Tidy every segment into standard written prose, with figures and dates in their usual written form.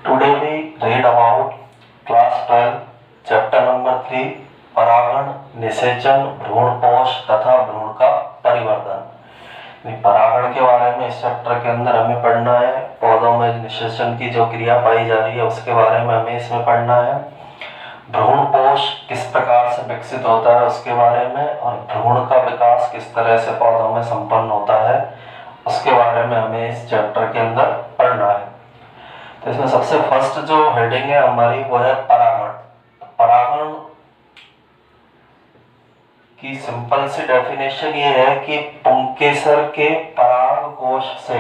Today we read about class 12 chapter number 3 परागण, निषेचन, भ्रूणपोष तथा भ्रूण का परिवर्धन। परागण के बारे में इस चैप्टर के अंदर हमें पढ़ना है। पौधों में निषेचन की जो क्रिया पाई जा रही है उसके बारे में हमें इसमें पढ़ना है। भ्रूणपोष किस प्रकार से विकसित होता है उसके बारे में, और भ्रूण का विकास किस तरह से पौधों में संपन्न होता है उसके बारे में हमें इस चैप्टर के अंदर पढ़ना है। तो इसमें सबसे फर्स्ट जो हेडिंग है हमारी वो है परागण। परागण की सिंपल सी डेफिनेशन ये है कि पुंकेसर के पराग कोश से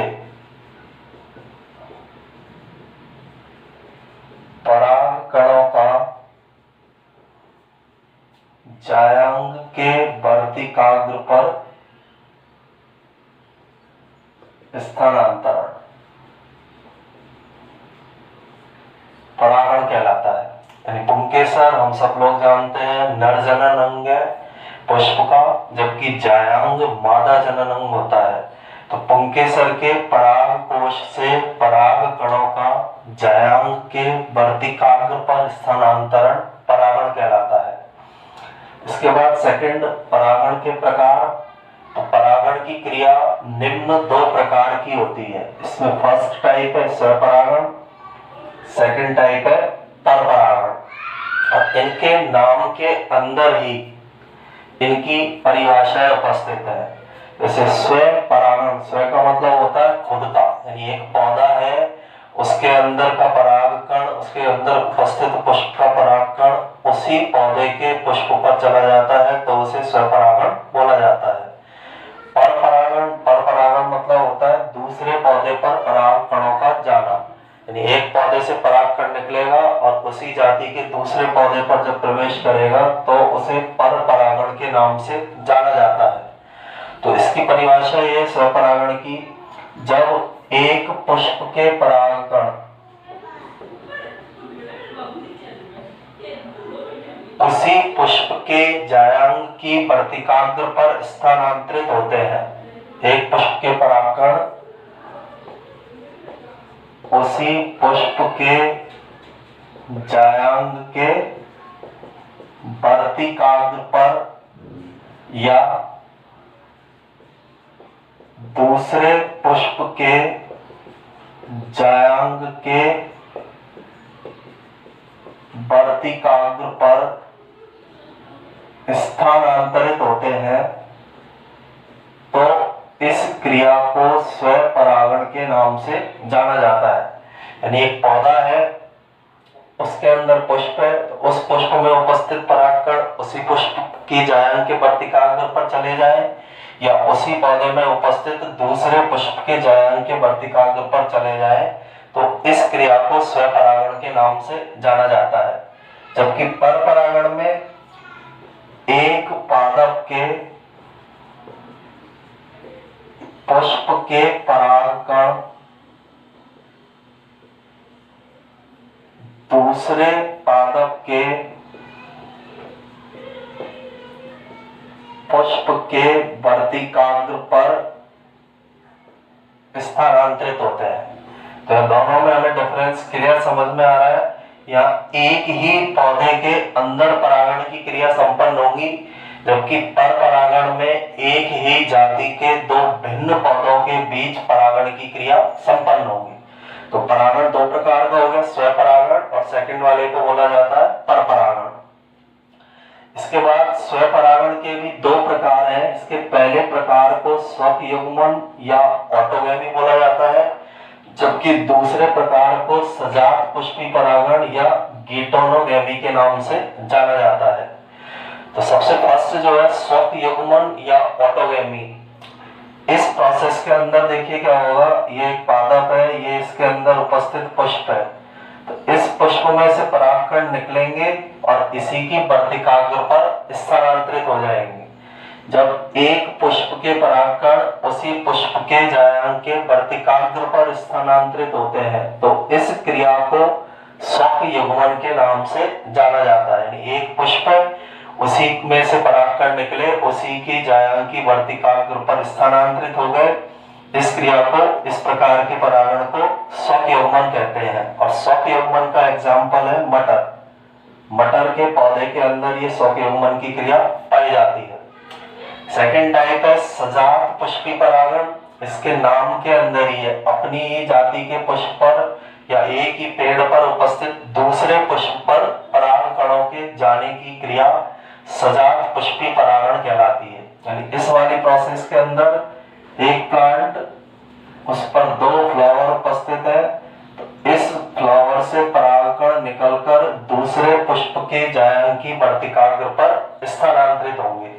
पराग कणों का जायांग के वर्तिकाग्र पर स्थानांतरण परागण कहलाता है। यानी पुंकेसर हम सब लोग जानते हैं नर जनन अंग है पुष्प का, जबकि जायांग मादा जनन अंग होता है। तो पुंकेसर के पराग कोश से पराग कणों का जायांग के वर्तिकाग्र पर स्थानांतरण परागण कहलाता है। इसके बाद सेकंड, परागण के प्रकार। तो परागण की क्रिया निम्न दो प्रकार की होती है। इसमें फर्स्ट टाइप है स्वपरागण, सेकंड टाइप है परपरागण। और इनके नाम के अंदर ही इनकी परिभाषाएं उपस्थित है। जैसे स्वपरागण, स्व का मतलब होता है खुद का, यानी एक पौधा है उसके अंदर का परागकण, उसके अंदर उपस्थित पुष्प का परागकण उसी पौधे के पुष्प पर चला जाता है तो उसे स्वपरागण बोला जाता है। परपरागण मतलब होता है दूसरे पौधे पर पराग कणों का जाना, यानी एक पौधे से परागकण निकलेगा और उसी जाति के दूसरे पौधे पर जब प्रवेश करेगा तो उसे परपरागण के नाम से जाना जाता है। तो इसकी परिभाषा ये है स्वपरागण की, जब एक पुष्प के परागकण उसी पुष्प के जायांग की वर्तिकाग्र पर स्थानांतरित होते हैं। एक पुष्प के परागकण उसी पुष्प के जायांग के वर्तिकाग्र पर या दूसरे पुष्प के जायांग के वर्तिकाग्र पर स्थानांतरित होते हैं तो इस क्रिया को स्वपरागण के नाम से जाना जाता है। यानी एक पौधा है उसके अंदर पुष्प है, तो उस पुष्प में उपस्थित परागकण उसी पुष्प की जायांग के वर्तिकाग्र पर चले जाए या उसी पौधे में उपस्थित दूसरे पुष्प के जायांग के वर्तिकाग्र पर चले जाए तो इस क्रिया को स्वपरागण के नाम से जाना जाता है। जबकि परपरागण में एक पादप के पुष्प के परागकण दूसरे पादप के पुष्प के वर्तिकाग्र पर स्थानांतरित होते हैं। तो दोनों में हमें डिफरेंस क्लियर समझ में आ रहा है। यहाँ एक ही पौधे के अंदर परागण की क्रिया संपन्न होगी, जबकि परपरागण में एक ही जाति के दो भिन्न पौधों के बीच परागण की क्रिया संपन्न होगी। तो परागण दो प्रकार का हो गया, स्वपरागण, और सेकंड वाले को बोला जाता है परपरागण। इसके बाद स्वपरागण के भी दो प्रकार हैं। इसके पहले प्रकार को स्वयुग्मन या ऑटोगैमी बोला जाता है, जबकि दूसरे प्रकार को सजात पुष्पी परागण या गीटोनोगैमी के नाम से जाना जाता है। तो सबसे फर्स्ट जो है स्वयुग्मन या ऑटोगैमी। इस प्रोसेस के अंदर देखिए क्या होगा, ये एक पादप है, ये इसके अंदर उपस्थित पुष्प है, तो इस पुष्प में से परागकण निकलेंगे और इसी की वर्तिकाग्र पर स्थानांतरित हो जाएंगे। जब एक पुष्प के परागकण उसी पुष्प के जायांग के वर्तिकाग्र पर स्थानांतरित होते हैं तो इस क्रिया को स्वयुग्मन के नाम से जाना जाता है। यानी एक पुष्प है, उसी में से परागकण निकले, उसी की जायांग की वर्तिकाग्र पर स्थानांतरित हो गए, इस क्रिया को, इस प्रकार के परागण को स्वयंयुग्मन कहते हैं। और स्वयंयुग्मन का एग्जाम्पल है मटर। मटर के पौधे के अंदर ये स्वयंयुग्मन की क्रिया पाई जाती है। सेकेंड टाइप है सजात पुष्पी परागण। इसके नाम के अंदर ही है, अपनी ही जाति के पुष्प पर या एक ही पेड़ पर उपस्थित दूसरे पुष्प पर पराग कणों के जाने की क्रिया सजात पुष्पी परागण कहलाती है। यानी इस वाली प्रोसेस के अंदर एक प्लांट, उस पर 2 फ्लावर उपस्थित है, तो इस फ्लावर से परागकण निकलकर दूसरे पुष्प के जायांकी वर्तिकाग्र पर स्थानांतरित होंगे।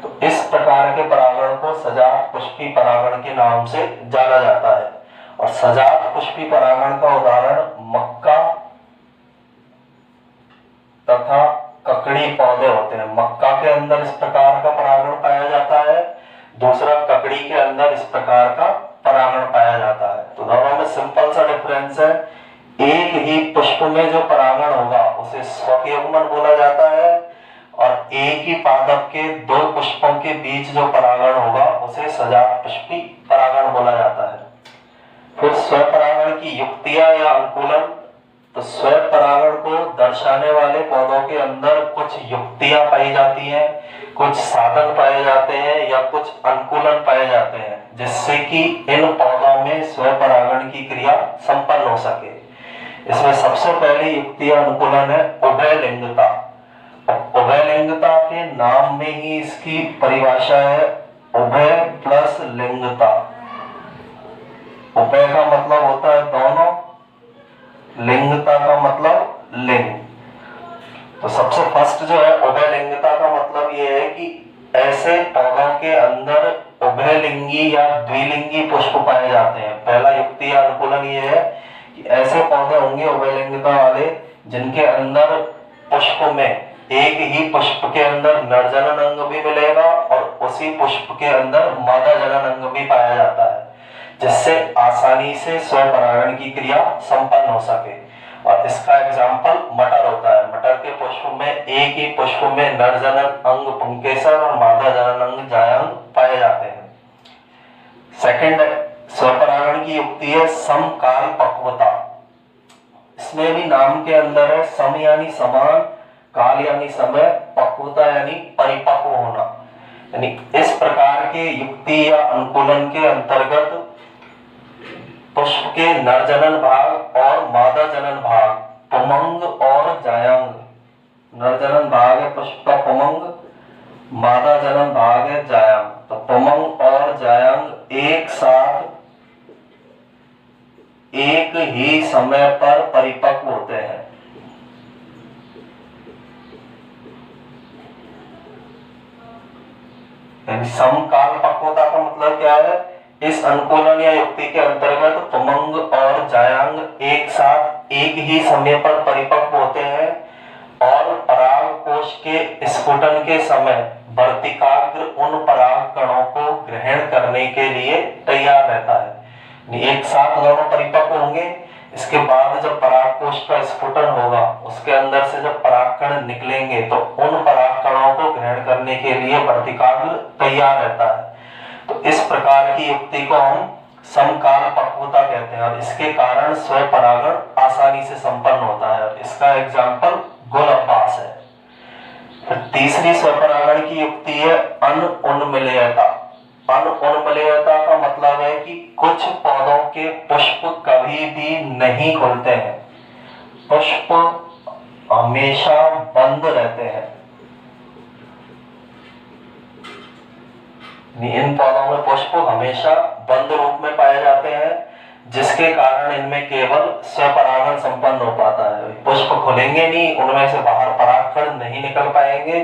तो इस प्रकार के परागण को सजात पुष्पी परागण के नाम से जाना जाता है। और सजात पुष्पी परागण का उदाहरण मक्का तथा ककड़ी पौधे होते हैं। मक्का के अंदर इस प्रकार का परागण पाया जाता है, दूसरा ककड़ी के अंदर इस प्रकार का परागण पाया जाता है। तो दोनों में सिंपल सा डिफरेंस है, एक ही पुष्प में जो परागण होगा उसे स्वयंयुग्मन बोला जाता है, और एक ही पादप के 2 पुष्पों के बीच जो परागण होगा उसे सजात पुष्पी परागण बोला जाता है। फिर स्वपरागण की युक्तियां या अनुकूलन। तो स्वपरागण को दर्शाने वाले पौधों के अंदर कुछ युक्तियां पाई जाती हैं, कुछ साधन पाए जाते हैं या कुछ अनुकूलन पाए जाते हैं, जिससे कि इन पौधों में स्वपरागण की क्रिया संपन्न हो सके। इसमें सबसे पहली युक्ति या अनुकूलन है उभयलिंगता। उभयलिंगता के नाम में ही इसकी परिभाषा है, उभय प्लस लिंगता। उभय का मतलब होता है दोनों, लिंगता का मतलब लिंग। तो सबसे फर्स्ट जो है उभयलिंगता का मतलब ये है कि ऐसे पौधों के अंदर उभयलिंगी या द्विलिंगी पुष्प पाए जाते हैं। पहला युक्ति या अनुकूलन ये है कि ऐसे पौधे होंगे उभयलिंगता वाले जिनके अंदर पुष्प में एक ही पुष्प के अंदर नर जनन अंग भी मिलेगा और उसी पुष्प के अंदर मादा जनन अंग भी पाया जाता है, जिससे आसानी से स्वपरागण की क्रिया संपन्न हो सके। और इसका एग्जाम्पल मटर होता है। मटर के पुष्प में एक ही पुष्प में नर जनन अंग पुंकेसर और मादा जनन अंग जायांग पाए जाते हैं। सेकंड स्वपरागण की युक्ति है समकाल पक्वता। इसमें भी नाम के अंदर है, सम यानी समान, काल यानी समय, पक्वता यानी परिपक्व होना। यानी इस प्रकार के युक्ति या अनुकूलन के अंतर्गत पुष्प के नर जनन भाग और मादा जनन भाग, पुमंग और जायांग। नर जनन भाग है पुष्प का पुमंग, मादा जनन भाग है जायांग। तो पुमंग और जायांग एक साथ एक ही समय पर परिपक्व होते हैं। समकाल पक्वता का मतलब क्या है? इस अनुकूलन या युक्ति के अंतर्गत पुमंग और जायांग एक साथ एक ही समय पर परिपक्व होते हैं और पराग कोश के स्फुटन के समय वर्तिकाग्र उन पराग कणों को ग्रहण करने के लिए तैयार रहता है। एक साथ दोनों परिपक्व होंगे, इसके बाद जब पराग कोश का स्फुटन होगा उसके अंदर से जब पराग कण निकलेंगे तो उन पराग कणों को ग्रहण करने के लिए वर्तिकाग्र तैयार रहता है। तो इस प्रकार की युक्ति को हम समकाल पक्वता कहते हैं और इसके कारण स्वपरागण आसानी से संपन्न होता है। और इसका एग्जाम्पल गुल अब्बास है। फिर तीसरी स्वपरागण की युक्ति है अनउन्मिलियता। अनउन्मिलियता का मतलब है कि कुछ पौधों के पुष्प कभी भी नहीं खुलते हैं, पुष्प हमेशा बंद रहते हैं। इन पौधों में पुष्प हमेशा बंद रूप में पाए जाते हैं, जिसके कारण इनमें केवल स्वपरागण संपन्न हो पाता है। पुष्प खुलेंगे नहीं, उनमें से बाहर परागकण नहीं निकल पाएंगे,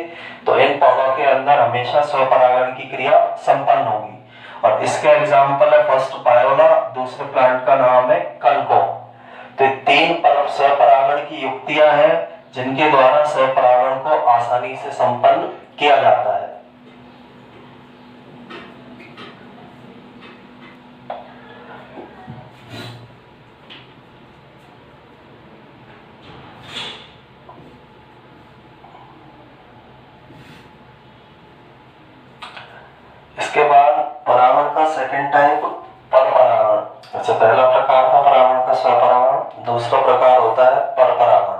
तो इन पौधों के अंदर हमेशा स्वपरागण की क्रिया संपन्न होगी। और इसके एग्जाम्पल है फर्स्ट पायोला, दूसरे प्लांट का नाम है कनको। तो 3 स्वपरागण की युक्तियां हैं जिनके द्वारा स्वपरागण को आसानी से संपन्न किया जाता है। इसके बाद परागण का सेकंड टाइप दूसरा प्रकार होता है परपरागण।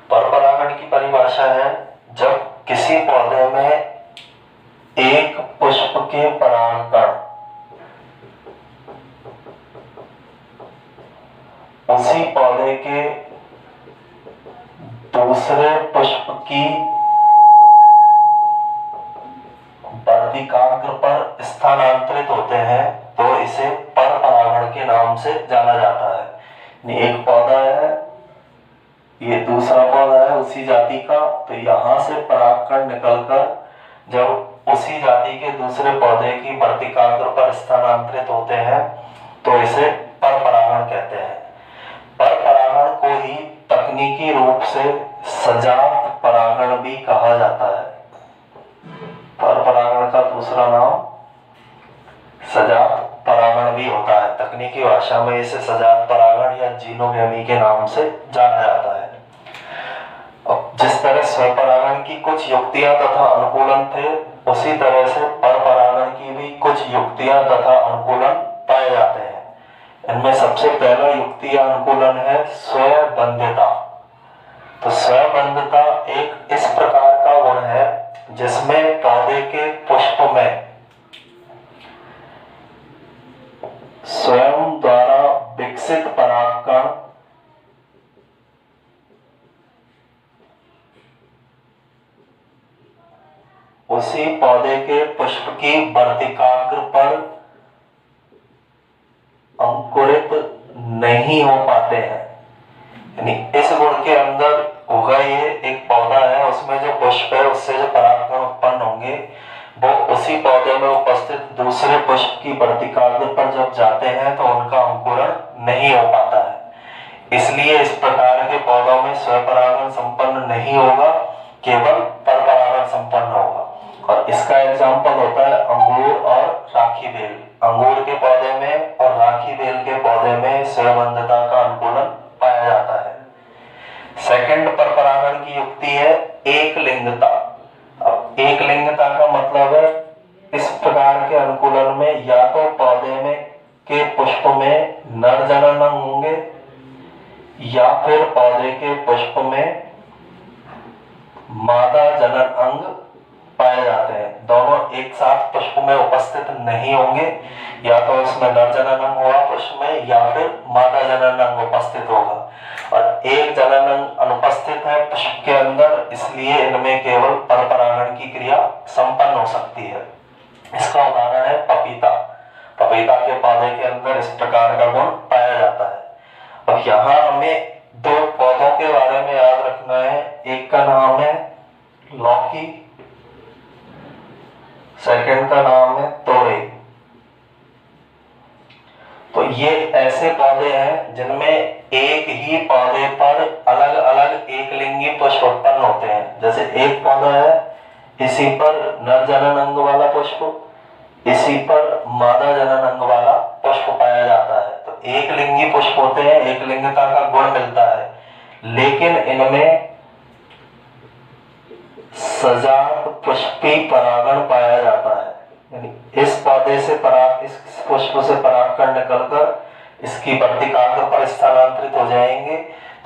परपरागण की परिभाषा है जब किसी पौधे में एक पुष्प के परागकण उसी पौधे के दूसरे पुष्प की वर्तिकाग्र पर स्थानांतरित होते हैं तो इसे परपरागण के नाम से जाना जाता है। एक पौधा है, ये दूसरा पौधा है उसी जाति का, तो यहां से परागकण निकलकर जब उसी जाति के दूसरे पौधे की वर्तिकाग्र पर स्थानांतरित होते हैं तो इसे परपरागण कहते हैं। परपरागण को ही तकनीकी रूप से सजात परागण भी कहा जाता है। परपरागण का दूसरा नाम सजात परागण भी होता है। तकनीकी भाषा में इसे सजात परागण या जीनोगेमी के नाम से जाना जाता है। जिस तरह स्वपरागण की कुछ युक्तियां तथा अनुकूलन थे, उसी तरह से परपरागण की भी कुछ युक्तियां तथा अनुकूलन पाए जाते हैं। इनमें सबसे पहला युक्ति या अनुकूलन है स्वबंध्यता। तो स्वबंध्यता एक इस प्रकार का गुण है जिसमें पौधे के पुष्प में स्वयं द्वारा विकसित परागकण उसी पौधे के पुष्प की वर्तिकाग्र पर अंकुरित नहीं हो पाते हैं। यानी इस गुण के अंदर होगा, ये एक पौधा है, उसमें जो पुष्प है उससे जो परागकण उत्पन्न होंगे वो उसी पौधे में उपस्थित दूसरे पुष्प की वर्तिकाग्र पर जब जाते हैं तो उनका अंकुरण नहीं हो पाता है। इसलिए इस प्रकार के पौधों में स्वपरागण संपन्न नहीं होगा, केवल परपरागण संपन्न होगा। और इसका एग्जाम्पल होता है अंगूर और राखी बेल। अंगूर के पौधे में और राखी बेल के पौधे में स्वबंध्यता का अनुकूलन पाया जाता है। सेकंड परपरागण की युक्ति है एक लिंगता। अब एक लिंगता का मतलब है इस प्रकार के अनुकूलन में या तो पौधे में के पुष्प में नर जनन अंग होंगे या फिर पौधे के पुष्प में मादा जनन अंग पाए जाते हैं। दोनों एक साथ पुष्प में उपस्थित नहीं होंगे, या तो इसमें नर जनन अंग होगा पुष्प में या फिर मादा जनन अंग उपस्थित होगा। और एक जनन अंग अनुपस्थित है पुष्प के अंदर, इसलिए इनमें केवल परपरागण की क्रिया संपन्न हो सकती है। इसका उदाहरण है पपीता। पपीता के पौधे के अंदर इस प्रकार का गुण पाया जाता है। अब यहाँ हमें दो पौधों के बारे में याद रखना है। एक का नाम है लौकी, सेकंड का नाम है तोरई। तो ये ऐसे पौधे हैं जिनमें एक ही पौधे पर अलग अलग एक लिंगी पुष्प उत्पन्न होते हैं। जैसे एक पौधा है, इसी पर नर जनन अंग वाला पुष्प, इसी पर मादा जनन अंग वाला पुष्प पाया जाता है। तो एक लिंगी पुष्प होते हैं, एक लिंगता का गुण मिलता है, लेकिन इनमें सजात पुष्पी परागण पाया जाता है। यानी इस पौधे से इस पुष्प से परागकण निकलकर इसकी वर्तिकाग्र पर स्थानांतरित हो जाएंगे,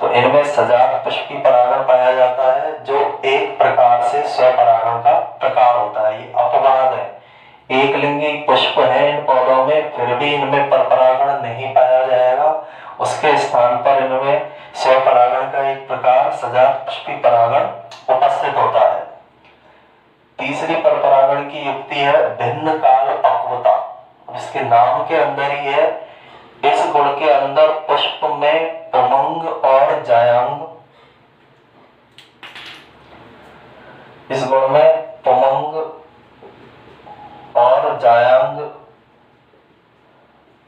तो इनमें सजात पुष्पी परागण पाया जाता है, जो एक प्रकार से स्वपरागण का प्रकार होता है। ये अपवाद है, एक लिंगी पुष्प है इन पौधों में, फिर भी इनमें परपरागण नहीं पाया जाएगा। उसके स्थान पर इनमें स्वपरागण का एक प्रकार सजात पुष्पी परागण उपस्थित होता है। तीसरी परपरागण की युक्ति है भिन्न काल पक्वता। इसके नाम के अंदर ही है, इस गुण के अंदर पुष्प में पुमंग और जायांग, इस गुण में पुमंग और जायांग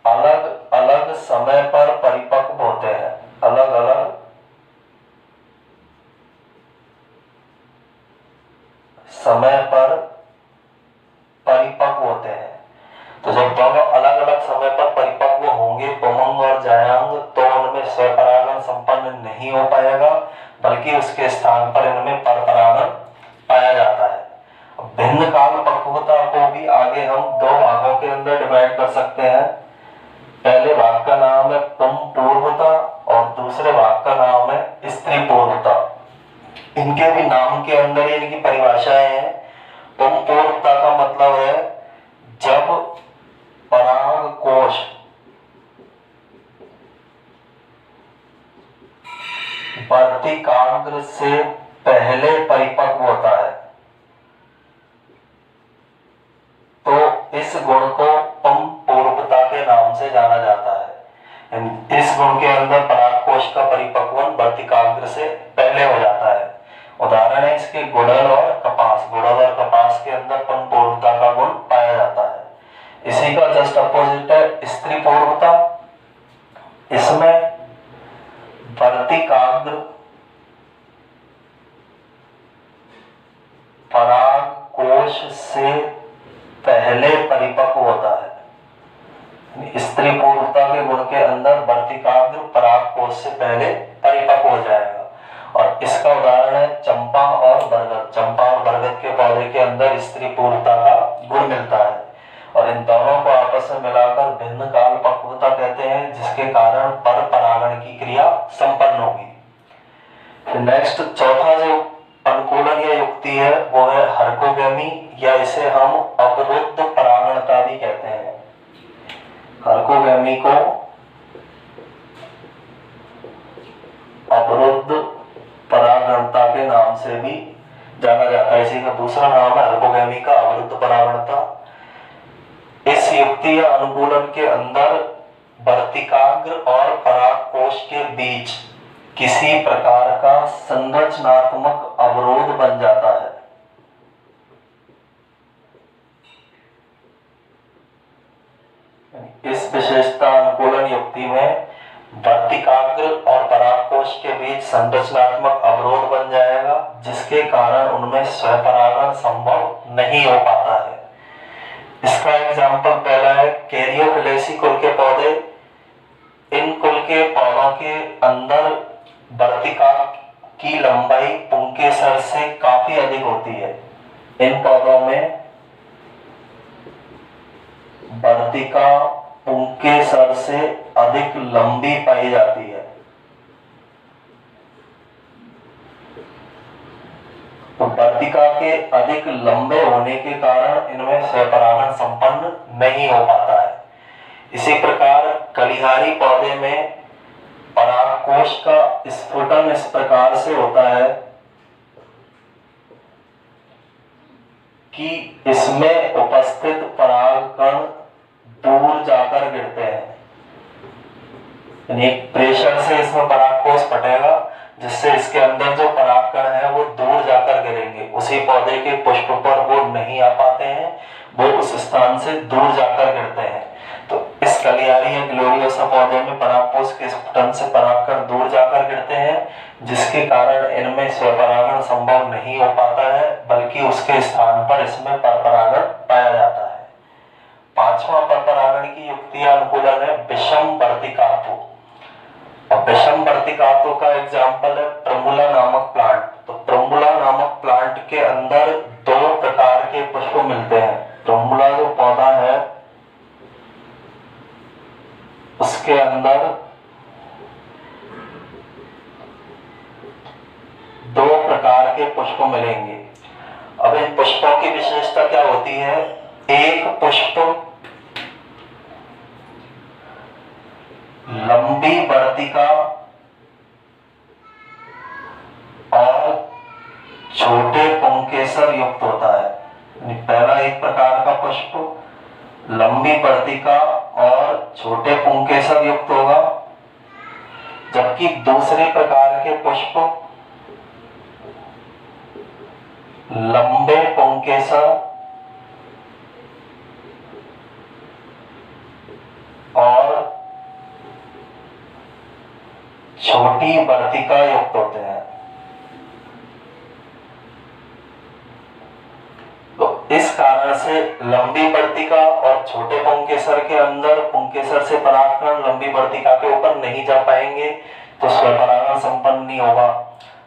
अलग अलग समय पर परिपक्व होते हैं। अलग अलग समय पर परिपक्व होते हैं। तो जब दोनों अलग अलग समय पर परिपक्व होंगे पुमंग और जायांग, तो उनमें स्वपरागण संपन्न नहीं हो पाएगा, बल्कि उसके स्थान पर इनमें परपरागण पाया जाता है। भिन्न काल पक्वता को भी आगे हम दो भागों के अंदर डिवाइड कर सकते हैं। पहले भाग का नाम है पुम पूर्वता और दूसरे इनके भी नाम के अंदर इनकी परिभाषाएं हैं। पुंपूर्वता का मतलब है जब पराग कोश वर्तिकाग्र से पहले परिपक्व होता है तो इस गुण को पुंपूर्वता के नाम से जाना जाता है। इस गुण के अंदर परागकोश का परिपक्वन वर्तिकाग्र से पहले हो जाता है। उदाहरण है इसके गुड़हल और कपास। गुड़हल और कपास के अंदर पुंपूर्वता का गुण पाया जाता है। इसी का जस्ट अपोजिट है स्त्री पूर्वता। इसमें वर्तिकाग्र परागकोश से पहले परिपक्व होता है। स्त्री पूर्वता के गुण के अंदर वर्तिकाग्र परागकोश से पहले परिपक्व हो जाएगा। और इसका उदाहरण है चंपा और बरगद। चंपा और बरगद के पौधे के अंदर स्त्री पूर्वता का गुण मिलता है और इन दोनों को आपस में मिलाकर भिन्न काल पक्वता कहते हैं, जिसके कारण पर परागण की क्रिया संपन्न होगी। नेक्स्ट चौथा जो अनुकूलन या युक्ति है वो है हरकोगमी, या इसे हम अवरुद्ध परागणता भी कहते हैं। हरकोगमी को अवरुद्ध परागणता के नाम से भी जाना जाता है। इसी का दूसरा नाम है हरकोगमी का अवरुद्ध परागणता। इस युक्ति या अनुकूलन के अंदर वर्तिकाग्र और परागकोश के बीच किसी प्रकार का संरचनात्मक अवरोध बन जाता है। इस विशेषता अनुकूलन युक्ति में वर्तिकाग्र और परागकोश के बीच संरचनात्मक अवरोध बन जाएगा, जिसके कारण उनमें स्वपरागण संभव नहीं हो पाता है। इसका एग्जाम्पल पहला है कैरियोफिलेसी कुल के पौधे। इन कुल के पौधों के अंदर वर्तिका की लंबाई पुंकेसर से काफी अधिक होती है। इन पौधों में वर्तिका पुंकेसर से अधिक लंबी पाई जाती है। तो वर्तिका के अधिक लंबे होने के कारण इनमें स्वपरागण संपन्न नहीं हो पाता है। इसी प्रकार कलिहारी पौधे में परागकोश का स्फुटन इस प्रकार से होता है कि इसमें उपस्थित परागकण दूर जाकर गिरते हैं। यानी प्रेशर से इसमें परागकोश फटेगा, जिससे इसके अंदर जो परागकण है वो दूर जाकर गिरेंगे। उसी पौधे के पुष्प पर वो नहीं आ पाते हैं, वो उस स्थान से दूर जाकर गिरते हैं। तो इस कलियारी या ग्लोरियोसा पौधे में परागकोश के स्फुटन से परागकण दूर जाकर गिरते हैं, जिसके कारण इनमें स्वपरागण संभव नहीं हो पाता है, बल्कि उसके स्थान पर इसमें परपरागण पाया जाता है। पांचवा परपरागण की युक्ति अनुकूलन है विषम वर्तिकात्व। अब विषम वर्तिकात्व का एग्जाम्पल है प्रमुला नामक प्लांट। तो प्रमुला नामक प्लांट के अंदर दो प्रकार के पुष्प मिलते हैं। प्रमुला जो पौधा है उसके अंदर दो प्रकार के पुष्प मिलेंगे। अब इन पुष्पों की विशेषता क्या होती है? एक पुष्प लंबी वर्तिका और छोटे पुंकेसर युक्त होता है। पहला एक प्रकार का पुष्प लंबी वर्तिका और छोटे पुंकेसर युक्त होगा, जबकि दूसरे प्रकार के पुष्प लंबे पुंकेसर और छोटी वर्तिका युक्त होते हैं। तो इस कारण से लंबी वर्तिका और छोटे पुंकेसर के अंदर पुंकेसर से परागकण लंबी वर्तिका के ऊपर नहीं जा पाएंगे, तो स्वपरागण संपन्न नहीं होगा।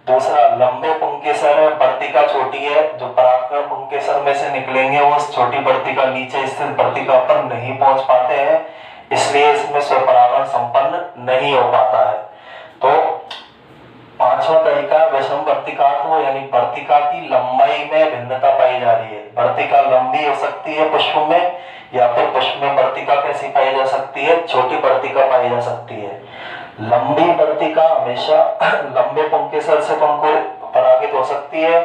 दूसरा लंबे पुंकेसर है, वर्तिका छोटी है, जो परागकण पुंकेसर में से निकलेंगे वो उस छोटी वर्तिका नीचे स्थित वर्तिका पर नहीं पहुंच पाते हैं, इसलिए इसमें स्वपरागण संपन्न नहीं हो पाता है। तो पांचवा तरीका विषम वर्तिका वर्तिकात्व यानी वर्तिका की लंबाई में भिन्नता पाई जा रही है। वर्तिका लंबी हो सकती है पुष्प में, या फिर पुष्प में वर्तिका कैसी पाई जा सकती है, छोटी वर्तिका पाई जा सकती है। लंबी वर्तिका हमेशा लंबे पुंकेसर से परागित हो सकती है,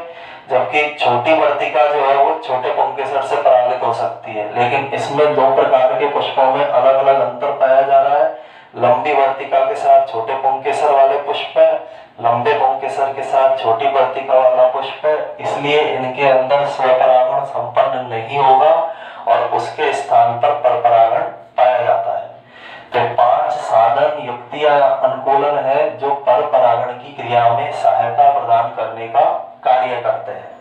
जबकि छोटी वर्तिका जो है वो छोटे पुंकेसर से परागित हो सकती है। लेकिन इसमें दो प्रकार के पुष्पों में अलग अलग अंतर पाया जा रहा है। लंबी वर्तिका के साथ छोटे पुंकेसर वाले पुष्प है, लंबे पुंकेसर के साथ छोटी वर्तिका वाला पुष्प है, इसलिए इनके अंदर स्वपरागण संपन्न नहीं होगा और उसके स्थान पर परपरागण पाया जाता है। तो 5 साधन, युक्तियां, अनुकूलन है जो परपरागण की क्रिया में सहायता प्रदान करने का कार्य करते हैं।